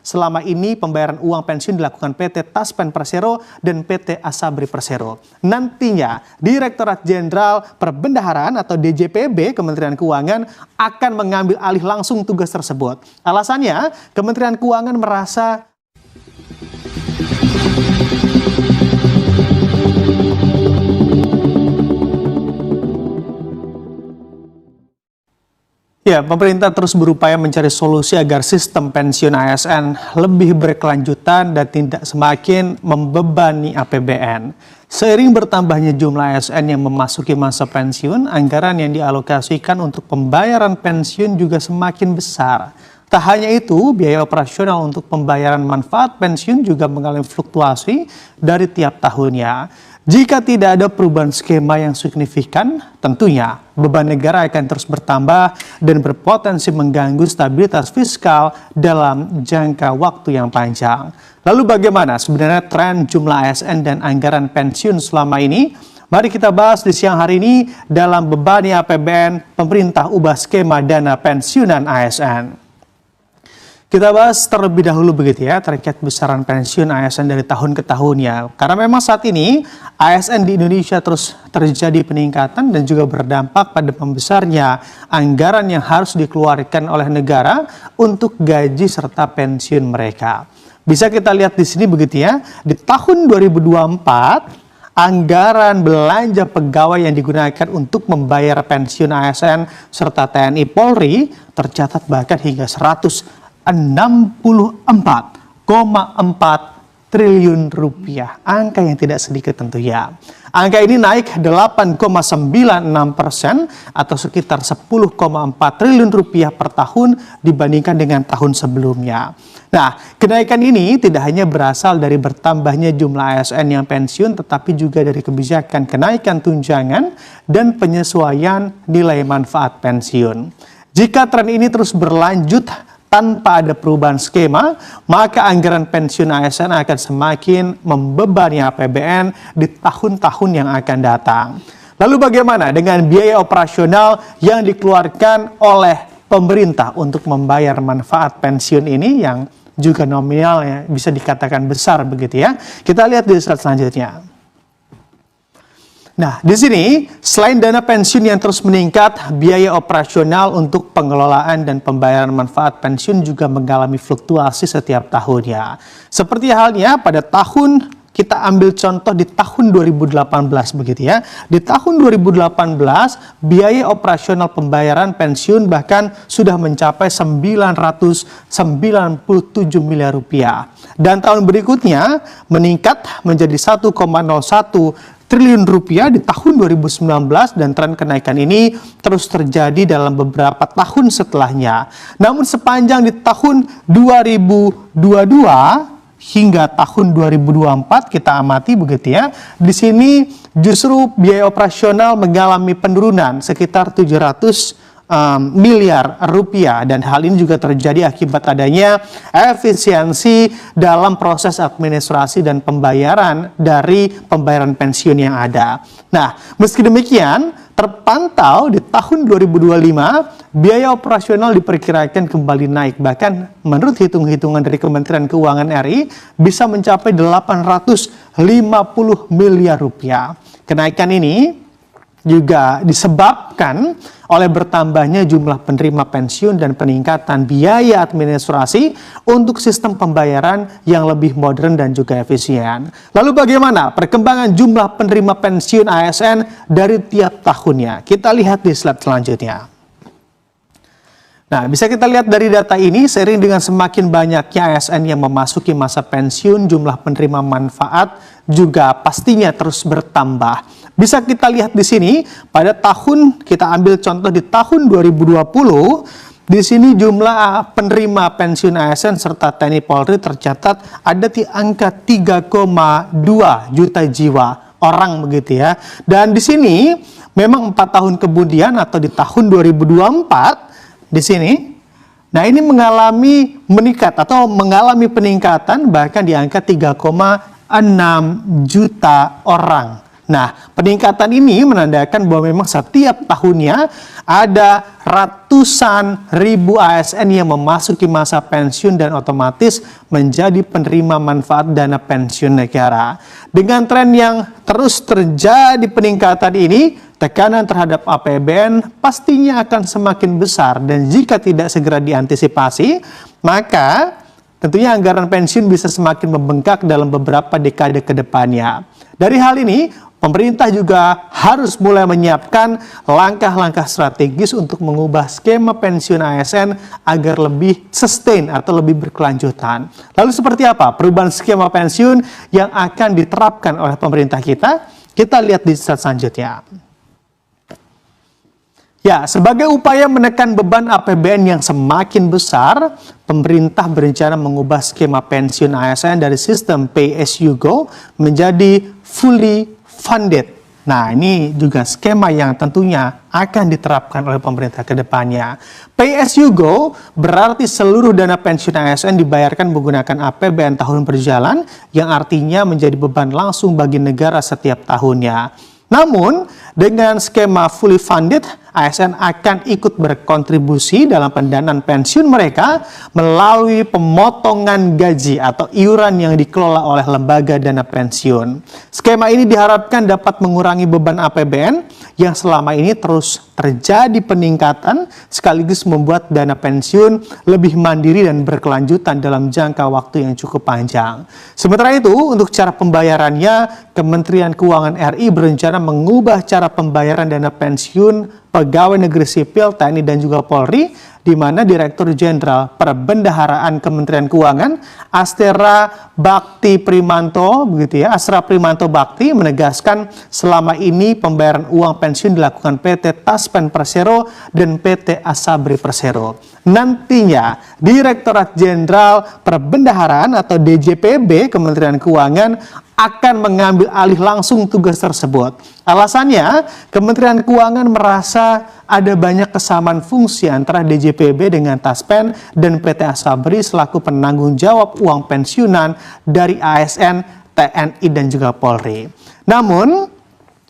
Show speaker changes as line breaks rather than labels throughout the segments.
selama ini pembayaran uang pensiun dilakukan PT Taspen Persero dan PT Asabri Persero. Nantinya Direktorat Jenderal Perbendaharaan atau DJPB Kementerian Keuangan akan mengambil alih langsung tugas tersebut. Alasannya, Kementerian Keuangan merasa pemerintah terus berupaya mencari solusi agar sistem pensiun ASN lebih berkelanjutan dan tidak semakin membebani APBN. Seiring bertambahnya jumlah ASN yang memasuki masa pensiun, anggaran yang dialokasikan untuk pembayaran pensiun juga semakin besar. Tak hanya itu, biaya operasional untuk pembayaran manfaat pensiun juga mengalami fluktuasi dari tiap tahunnya. Jika tidak ada perubahan skema yang signifikan, tentunya beban negara akan terus bertambah dan berpotensi mengganggu stabilitas fiskal dalam jangka waktu yang panjang. Lalu bagaimana sebenarnya tren jumlah ASN dan anggaran pensiun selama ini? Mari kita bahas di siang hari ini dalam Bebani APBN, Pemerintah Ubah Skema Dana Pensiunan ASN. Kita bahas terlebih dahulu begitu ya terkait besaran pensiun ASN dari tahun ke tahunnya. Karena memang saat ini ASN di Indonesia terus terjadi peningkatan dan juga berdampak pada membesarnya anggaran yang harus dikeluarkan oleh negara untuk gaji serta pensiun mereka. Bisa kita lihat di sini begitu ya, di tahun 2024 anggaran belanja pegawai yang digunakan untuk membayar pensiun ASN serta TNI Polri tercatat bahkan hingga 64,4 triliun rupiah. Angka yang tidak sedikit tentunya. Angka ini naik 8,96% atau sekitar 10,4 triliun rupiah per tahun dibandingkan dengan tahun sebelumnya. Nah, kenaikan ini tidak hanya berasal dari bertambahnya jumlah ASN yang pensiun, tetapi juga dari kebijakan kenaikan tunjangan dan penyesuaian nilai manfaat pensiun. Jika tren ini terus berlanjut tanpa ada perubahan skema, maka anggaran pensiun ASN akan semakin membebani APBN di tahun-tahun yang akan datang. Lalu bagaimana dengan biaya operasional yang dikeluarkan oleh pemerintah untuk membayar manfaat pensiun ini yang juga nominalnya bisa dikatakan besar begitu ya? Kita lihat di slide selanjutnya. Nah, di sini selain dana pensiun yang terus meningkat, biaya operasional untuk pengelolaan dan pembayaran manfaat pensiun juga mengalami fluktuasi setiap tahunnya. Seperti halnya pada tahun, kita ambil contoh di tahun 2018 begitu ya. Di tahun 2018, biaya operasional pembayaran pensiun bahkan sudah mencapai 997 miliar rupiah. Dan tahun berikutnya meningkat menjadi 1,01 triliun rupiah di tahun 2019 dan tren kenaikan ini terus terjadi dalam beberapa tahun setelahnya. Namun sepanjang di tahun 2022 hingga tahun 2024 kita amati begitu ya. Di sini justru biaya operasional mengalami penurunan sekitar 700 miliar rupiah dan hal ini juga terjadi akibat adanya efisiensi dalam proses administrasi dan pembayaran dari pembayaran pensiun yang ada. Nah, meski demikian terpantau di tahun 2025 biaya operasional diperkirakan kembali naik, bahkan menurut hitung-hitungan dari Kementerian Keuangan RI bisa mencapai 850 miliar rupiah. Kenaikan ini juga disebabkan oleh bertambahnya jumlah penerima pensiun dan peningkatan biaya administrasi untuk sistem pembayaran yang lebih modern dan juga efisien. Lalu bagaimana perkembangan jumlah penerima pensiun ASN dari tiap tahunnya? Kita lihat di slide selanjutnya. Nah, bisa kita lihat dari data ini, seiring dengan semakin banyaknya ASN yang memasuki masa pensiun, jumlah penerima manfaat juga pastinya terus bertambah. Bisa kita lihat di sini, pada tahun, kita ambil contoh di tahun 2020, di sini jumlah penerima pensiun ASN serta TNI Polri tercatat ada di angka 3,2 juta jiwa orang begitu ya. Dan di sini memang 4 tahun kemudian atau di tahun 2024 di sini, nah ini mengalami meningkat atau mengalami peningkatan bahkan di angka 3,6 juta orang Nah, peningkatan ini menandakan bahwa memang setiap tahunnya ada ratusan ribu ASN yang memasuki masa pensiun dan otomatis menjadi penerima manfaat dana pensiun negara. Dengan tren yang terus terjadi peningkatan ini, tekanan terhadap APBN pastinya akan semakin besar dan jika tidak segera diantisipasi, maka tentunya anggaran pensiun bisa semakin membengkak dalam beberapa dekade ke depannya. Dari hal ini, pemerintah juga harus mulai menyiapkan langkah-langkah strategis untuk mengubah skema pensiun ASN agar lebih sustain atau lebih berkelanjutan. Lalu seperti apa perubahan skema pensiun yang akan diterapkan oleh pemerintah kita? Kita lihat di slide selanjutnya. Ya, sebagai upaya menekan beban APBN yang semakin besar, pemerintah berencana mengubah skema pensiun ASN dari sistem pay as you go menjadi fully funded. Nah, ini juga skema yang tentunya akan diterapkan oleh pemerintah ke depannya. Pay as you go berarti seluruh dana pensiun ASN dibayarkan menggunakan APBN tahun berjalan yang artinya menjadi beban langsung bagi negara setiap tahunnya. Namun, dengan skema fully funded, ASN akan ikut berkontribusi dalam pendanaan pensiun mereka melalui pemotongan gaji atau iuran yang dikelola oleh lembaga dana pensiun. Skema ini diharapkan dapat mengurangi beban APBN yang selama ini terus terjadi peningkatan sekaligus membuat dana pensiun lebih mandiri dan berkelanjutan dalam jangka waktu yang cukup panjang. Sementara itu, untuk cara pembayarannya, Kementerian Keuangan RI berencana mengubah cara pembayaran dana pensiun pegawai negeri sipil, TNI dan juga Polri, di mana Direktur Jenderal Perbendaharaan Kementerian Keuangan Astera Bakti Primanto, begitu ya, Astra Primanto Bakti menegaskan selama ini pembayaran uang pensiun dilakukan PT Taspen Persero dan PT Asabri Persero. Nantinya Direktorat Jenderal Perbendaharaan atau DJPB Kementerian Keuangan akan mengambil alih langsung tugas tersebut. Alasannya, Kementerian Keuangan merasa ada banyak kesamaan fungsi antara DJPB dengan Taspen dan PT Asabri selaku penanggung jawab uang pensiunan dari ASN, TNI, dan juga Polri. Namun,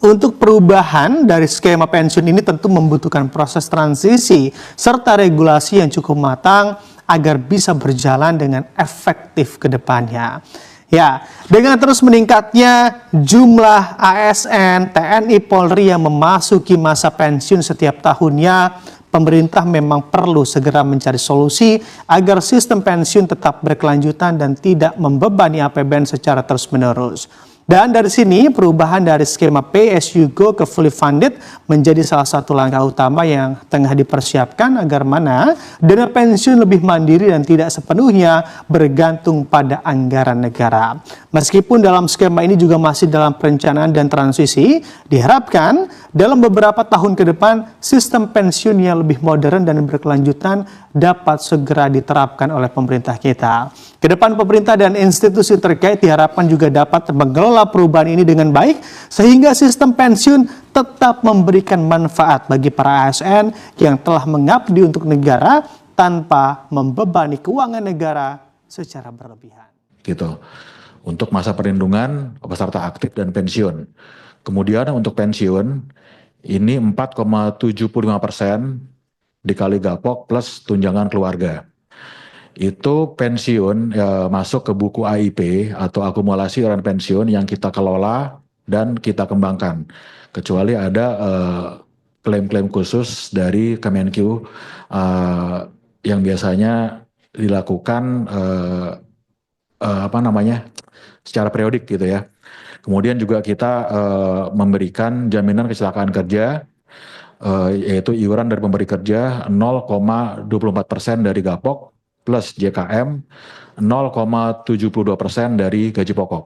untuk perubahan dari skema pensiun ini tentu membutuhkan proses transisi serta regulasi yang cukup matang agar bisa berjalan dengan efektif ke depannya. Ya, dengan terus meningkatnya jumlah ASN, TNI, Polri yang memasuki masa pensiun setiap tahunnya, pemerintah memang perlu segera mencari solusi agar sistem pensiun tetap berkelanjutan dan tidak membebani APBN secara terus-menerus. Dan dari sini perubahan dari skema pay as you go ke fully funded menjadi salah satu langkah utama yang tengah dipersiapkan agar mana dana pensiun lebih mandiri dan tidak sepenuhnya bergantung pada anggaran negara. Meskipun dalam skema ini juga masih dalam perencanaan dan transisi, diharapkan dalam beberapa tahun ke depan sistem pensiun yang lebih modern dan berkelanjutan dapat segera diterapkan oleh pemerintah kita. Kedepan pemerintah dan institusi terkait diharapkan juga dapat mengelola perubahan ini dengan baik sehingga sistem pensiun tetap memberikan manfaat bagi para ASN yang telah mengabdi untuk negara tanpa membebani keuangan negara secara berlebihan.
Gitu. Untuk masa perlindungan peserta aktif dan pensiun. Kemudian untuk pensiun ini 4,75% dikali gapok plus tunjangan keluarga. Itu pensiun masuk ke buku AIP atau akumulasi iuran pensiun yang kita kelola dan kita kembangkan. Kecuali ada klaim-klaim khusus dari Kemenkeu yang biasanya dilakukan secara periodik gitu ya. Kemudian juga kita memberikan jaminan kecelakaan kerja yaitu iuran dari pemberi kerja 0,24% dari gapok plus JKM 0,72% dari gaji pokok.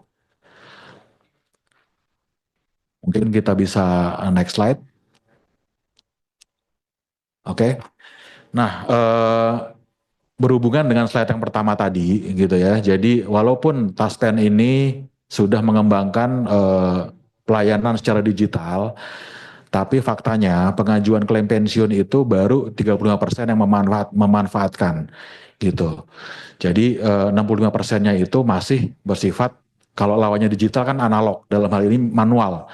Mungkin kita bisa next slide. Oke. Nah, berhubungan dengan slide yang pertama tadi gitu ya. Jadi walaupun Taspen ini sudah mengembangkan pelayanan secara digital, tapi faktanya pengajuan klaim pensiun itu baru 35% yang memanfaatkan gitu. Jadi 65%-nya itu masih bersifat Kalau lawannya digital kan analog, dalam hal ini manual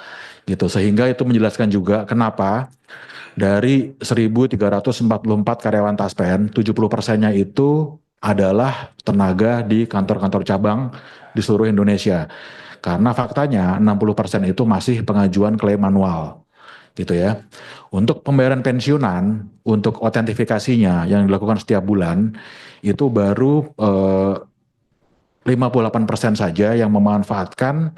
gitu. Sehingga itu menjelaskan juga kenapa dari 1.344 karyawan Taspen, 70%-nya itu adalah tenaga di kantor-kantor cabang di seluruh Indonesia. Karena faktanya 60% itu masih pengajuan klaim manual gitu ya. Untuk pembayaran pensiunan, untuk otentifikasinya yang dilakukan setiap bulan, itu baru 58% saja yang memanfaatkan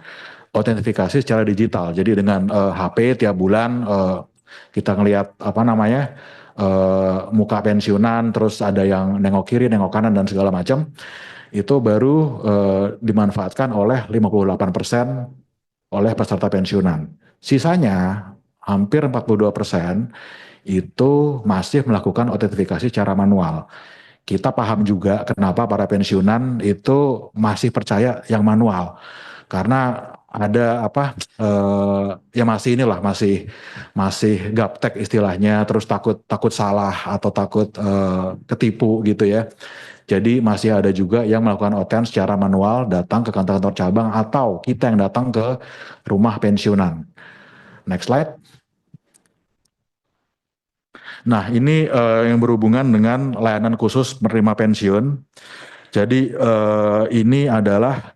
otentifikasi secara digital. Jadi dengan HP tiap bulan kita ngelihat apa namanya muka pensiunan, terus ada yang nengok kiri, nengok kanan dan segala macam, itu baru dimanfaatkan oleh 58% oleh peserta pensiunan. Sisanya hampir 42% itu masih melakukan otentifikasi secara manual. Kita paham juga kenapa para pensiunan itu masih percaya yang manual. Karena ada apa ya masih inilah masih gaptek istilahnya, terus takut takut salah atau takut ketipu gitu ya. Jadi masih ada juga yang melakukan oten secara manual, datang ke kantor-kantor cabang atau kita yang datang ke rumah pensiunan. Next slide. Nah, ini yang berhubungan dengan layanan khusus penerima pensiun. Jadi ini adalah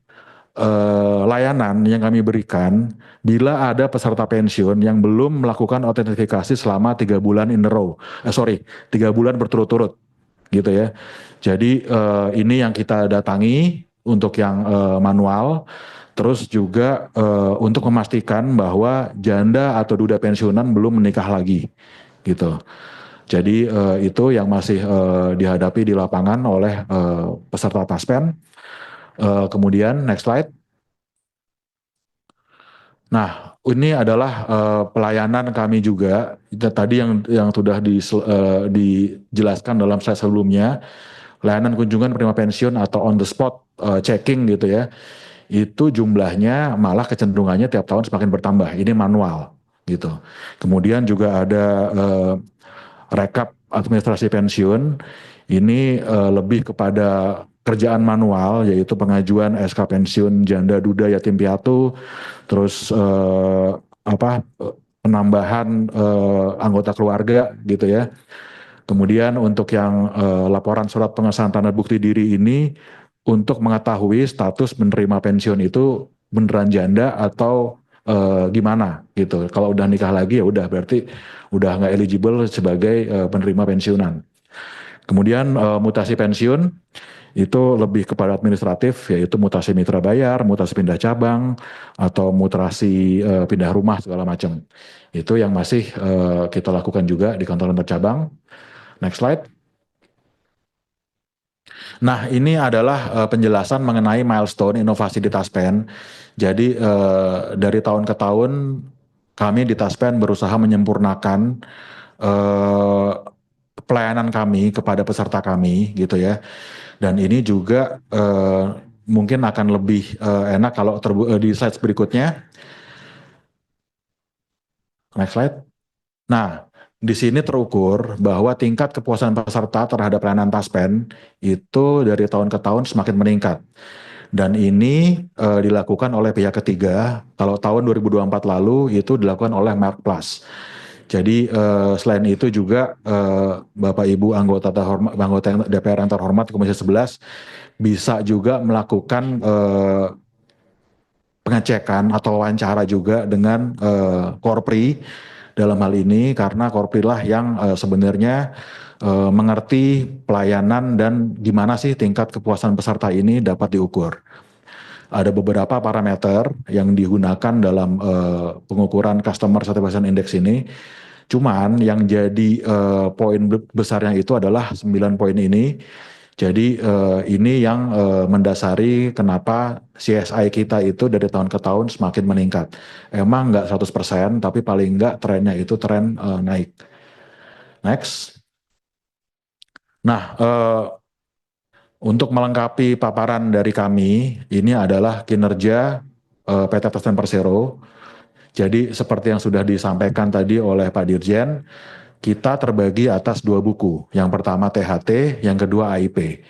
layanan yang kami berikan bila ada peserta pensiun yang belum melakukan otentifikasi selama 3 bulan in a row. 3 bulan berturut-turut gitu ya. Jadi ini yang kita datangi untuk yang manual. Terus juga untuk memastikan bahwa janda atau duda pensiunan belum menikah lagi gitu. Jadi itu yang masih dihadapi di lapangan oleh peserta Taspen. Kemudian next slide. Nah, ini adalah pelayanan kami juga. Tadi yang sudah dijelaskan dalam slide sebelumnya, layanan kunjungan penerima pensiun atau on the spot checking gitu ya. Itu jumlahnya malah kecenderungannya tiap tahun semakin bertambah. Ini manual gitu. Kemudian juga ada rekap administrasi pensiun. Ini lebih kepada kerjaan manual, yaitu pengajuan SK pensiun janda duda yatim piatu, terus penambahan anggota keluarga gitu ya. Kemudian untuk yang laporan surat pengesahan tanda bukti diri ini untuk mengetahui status menerima pensiun itu beneran janda atau gimana gitu. Kalau udah nikah lagi ya udah berarti udah nggak eligible sebagai penerima pensiunan. Kemudian mutasi pensiun itu lebih kepada administratif, yaitu mutasi mitra bayar, mutasi pindah cabang, atau mutasi pindah rumah segala macam. Itu yang masih kita lakukan juga di kantor-kantor cabang. Next slide. Nah, ini adalah penjelasan mengenai milestone inovasi di Taspen. Jadi dari tahun ke tahun kami di Taspen berusaha menyempurnakan eh, pelayanan kami kepada peserta kami gitu ya. Dan ini juga mungkin akan lebih enak kalau di slide berikutnya. Next slide. Nah, di sini terukur bahwa tingkat kepuasan peserta terhadap layanan Taspen itu dari tahun ke tahun semakin meningkat. Dan ini dilakukan oleh pihak ketiga. Kalau tahun 2024 lalu itu dilakukan oleh Mark Plus. Jadi selain itu juga Bapak Ibu anggota DPR yang terhormat Komisi 11 bisa juga melakukan pengecekan atau wawancara juga dengan Korpri dalam hal ini, karena Korpri lah yang sebenarnya mengerti pelayanan dan gimana sih tingkat kepuasan peserta ini dapat diukur. Ada beberapa parameter yang digunakan dalam pengukuran Customer Satisfaction Index ini. Cuman yang jadi poin besarnya itu adalah 9 poin ini. Jadi ini yang mendasari kenapa CSI kita itu dari tahun ke tahun semakin meningkat. Emang nggak 100%, tapi paling nggak trennya itu tren naik. Next. Nah, untuk melengkapi paparan dari kami, ini adalah kinerja PT Taspen Persero. Jadi seperti yang sudah disampaikan tadi oleh Pak Dirjen, kita terbagi atas 2 buku. Yang pertama THT, yang kedua AIP.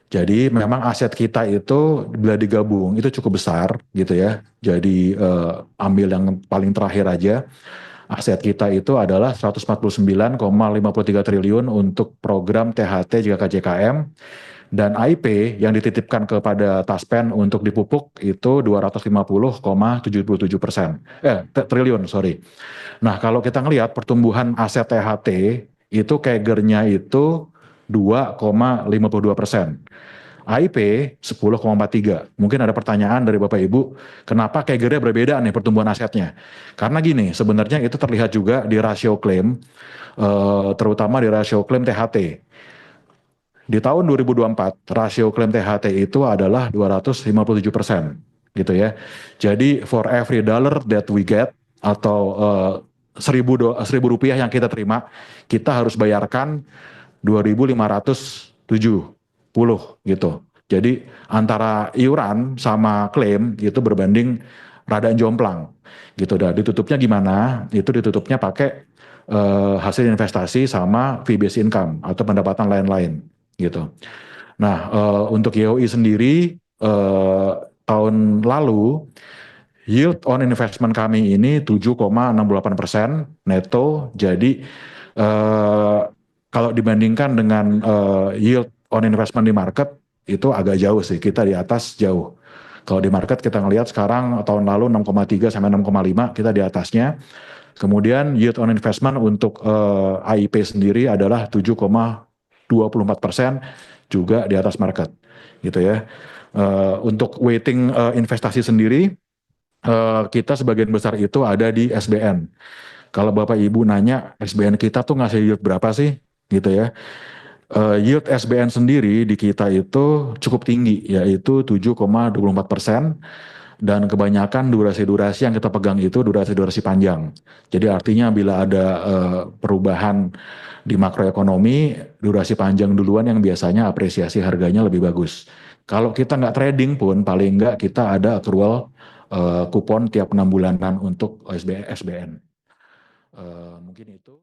Jadi memang aset kita itu bila digabung itu cukup besar gitu ya. Jadi ambil yang paling terakhir aja, aset kita itu adalah 149,53 triliun untuk program THT jika KJKM, dan AIP yang dititipkan kepada Taspen untuk dipupuk itu 250,77%. Triliun, sorry. Nah, kalau kita ngelihat pertumbuhan aset THT itu CAGR-nya itu 2,52%. AIP 10,43. Mungkin ada pertanyaan dari Bapak Ibu, kenapa CAGR-nya berbeda nih pertumbuhan asetnya? Karena gini, sebenarnya itu terlihat juga di rasio klaim, terutama di rasio klaim THT. Di tahun 2024, rasio klaim THT itu adalah 257%, gitu ya. Jadi for every dollar that we get, atau seribu rupiah yang kita terima, kita harus bayarkan 2.570 gitu. Jadi antara iuran sama klaim itu berbanding rada jomplang gitu. Dan ditutupnya gimana? Itu ditutupnya pakai hasil investasi sama fee based income atau pendapatan lain-lain gitu. Nah, untuk YOI sendiri tahun lalu yield on investment kami ini 7,68% neto. Jadi kalau dibandingkan dengan yield on investment di market itu agak jauh sih, kita di atas jauh. Kalau di market kita ngelihat sekarang tahun lalu 6,3 sampai 6,5 kita di atasnya. Kemudian yield on investment untuk AIP sendiri adalah 7,24%, juga di atas market gitu ya. Untuk weighting investasi sendiri, kita sebagian besar itu ada di SBN. Kalau Bapak Ibu nanya SBN kita tuh ngasih yield berapa sih gitu ya. Yield SBN sendiri di kita itu cukup tinggi, yaitu 7,24%, dan kebanyakan durasi-durasi yang kita pegang itu durasi-durasi panjang. Jadi artinya bila ada perubahan di makroekonomi, durasi panjang duluan yang biasanya apresiasi harganya lebih bagus. Kalau kita nggak trading pun, paling nggak kita ada accrual kupon tiap 6 bulanan untuk SBN. Mungkin itu.